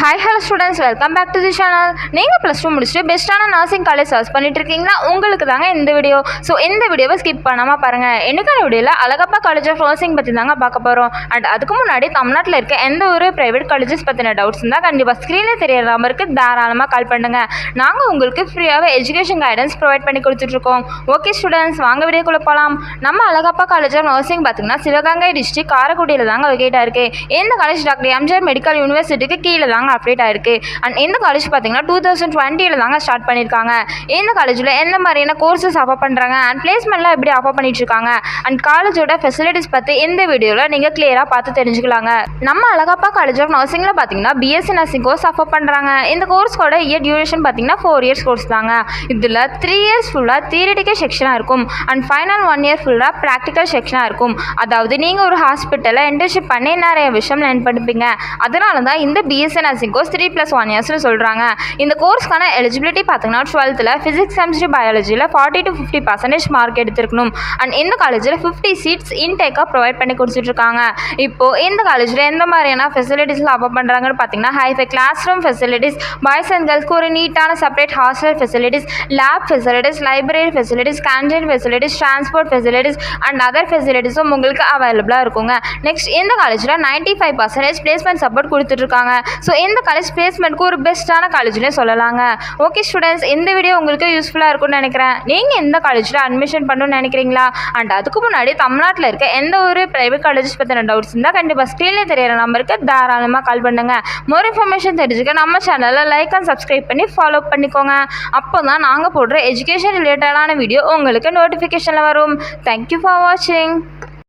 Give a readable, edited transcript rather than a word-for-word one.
Hi hello students, welcome back to the channel. நீங்கள் plus two முடிச்சுட்டு பெஸ்ட்டான nursing college search பண்ணிட்டு இருக்கீங்களா? உங்களுக்கு தாங்க இந்த வீடியோ. ஸோ இந்த வீடியோவை ஸ்கிப் பண்ணாமல் பாருங்கள். என்னைக்கான வீடியோவில் அழகப்பா காலேஜ் ஆஃப் நர்சிங் பற்றி தாங்க பார்க்க போகிறோம். அண்ட் அதுக்கு முன்னாடி தமிழ்நாட்டில் இருக்க எந்த ஒரு ப்ரைவேட் காலேஜஸ் பற்றின டவுட்ஸ் இருந்தால் கண்டிப்பாக ஸ்க்ரீனில் தெரியற நம்பருக்கு தாராளமாக கால் பண்ணுங்கள். நாங்கள் உங்களுக்கு ஃப்ரீயாகவே எஜுகேஷன் கைடன்ஸ் ப்ரொவைட் பண்ணி கொடுத்துட்ருக்கோம். ஓகே ஸ்டூடெண்ட்ஸ், வாங்க வீடியோக்குள்ளே போகலாம். நம்ம அழகப்பா காலேஜ் ஆஃப் நர்சிங் பார்த்திங்கன்னா சிவகங்கை டிஸ்ட்ரிக்ட் காரைக்குடியில் தாங்க லொகேட்டாக இருக்குது. இந்த காலேஜ் டாக்டர் எம்ஜிஆர் மெடிக்கல் யூனிவர்சிட்டிக்கு கீழே தாங்க அப்டேட் ஆயிருக்கு. அண்ட் இந்த காலேஜ் பார்த்தீங்கன்னா 2020 தாங்க ஸ்டார்ட் பண்ணியிருக்காங்க. இந்த காலேஜில் எந்த மாதிரியான கோர்சஸ் ஆஃபர் பண்ணுறாங்க அண்ட் பிளேஸ்மெண்ட்லாம் எப்படி ஆஃபர் பண்ணிட்டு இருக்காங்க அண்ட் காலேஜோட ஃபெசிலிட்டிஸ் பற்றி இந்த வீடியோவில் நீங்கள் கிளியராக பார்த்து தெரிஞ்சுக்கலாங்க. நம்ம அழகப்பா காலேஜ் ஆஃப் நர்சிங்கில் பார்த்தீங்கன்னா பிஎஸ்சி நர்சிங் கோர்ஸ் ஆஃபர் பண்ணுறாங்க. இந்த கோர்ஸோட இயர் டியூரேஷன் பார்த்தீங்கன்னா 4 years கோர்ஸ் தாங்க. இதில் 3 years ஃபுல்லாக தியரிட்டிக்கல் செக்ஷனாக இருக்கும் அண்ட் ஃபைனல் 1 year ஃபுல்லாக ப்ராக்டிக்கல் செக்ஷனாக இருக்கும். அதாவது நீங்கள் ஒரு ஹாஸ்பிட்டலில் இன்டர்ன்ஷிப் பண்ணி நிறைய விஷயம் லேர்ன் பண்ணிப்பீங்க. அதனால தான் இந்த பிஎஸ்சி நர்சிங் கோர்ஸ் 3+1 years சொல்கிறாங்க. இந்த கோர்ஸ்க்கான எலிஜிபிலிட்டி பார்த்தீங்கன்னா 12th ஃபிசிக்ஸ் கெமிஸ்ட்ரி பயாலஜியில் 40 to 50% மார்க் எடுத்திருக்கணும். அண்ட் இந்த காலேஜில் 50 seats இன்டேக்காக ப்ரொவைட் பண்ணி கொடுத்துட்ருக்காங்க. இப்போது இந்த காலேஜில் எந்த மாதிரியான ஃபெசிலிட்டிஸ்லாம் ஆஃபர் பண்ணுறாங்கன்னு பார்த்தீங்கன்னா hifi class room facilities, boys and கேர்ள்ஸ்க்கு ஒரு நீட்டான separate hostel facilities, lab facilities, library facilities, canteen facilities, transport facilities and other ஃபெசிலிட்டிஸும் உங்களுக்கு அவைலபிளாக இருக்குங்க. நெக்ஸ்ட் இந்த காலேஜில் 95% பிளேஸ்மெண்ட் சப்போர்ட் கொடுத்துட்ருக்காங்க. ஸோ இந்த காலேஜ் பிளேஸ்மெண்ட்க்கு ஒரு பெஸ்ட்டான காலேஜ்னே சொல்லலாங்க. ஓகே ஸ்டூடெண்ட்ஸ், இந்த வீடியோ உங்களுக்கு யூஸ்ஃபுல்லாக இருக்கும்னு நினைக்கிறேன். நீங்கள் எந்த காலேஜில் அட்மிஷன் பண்ணணும்னு நினைக்கிறீங்களா? அண்ட் அதுக்கு முன்னாடி தமிழ்நாட்டில் இருக்க எந்த ஒரு ப்ரைவேட் காலேஜஸ் பற்றின டவுட்ஸ் இருந்தால் கண்டிப்பாக ஸ்க்ரீனில் தெரியிற நம்பருக்கு தாராளமாக கால் பண்ணுங்கள். மோர் இன்ஃபர்மேஷன் தெரிஞ்சுக்க நம்ம சேனலில் லைக் அண்ட் சப்ஸ்கிரைப் பண்ணி ஃபாலோ பண்ணிக்கோங்க. அப்போ தான் நாங்கள் போடுற எஜுகேஷன் ரிலேட்டடான வீடியோ உங்களுக்கு நோட்டிஃபிகேஷனில் வரும். தேங்க்யூ ஃபார் வாட்சிங்.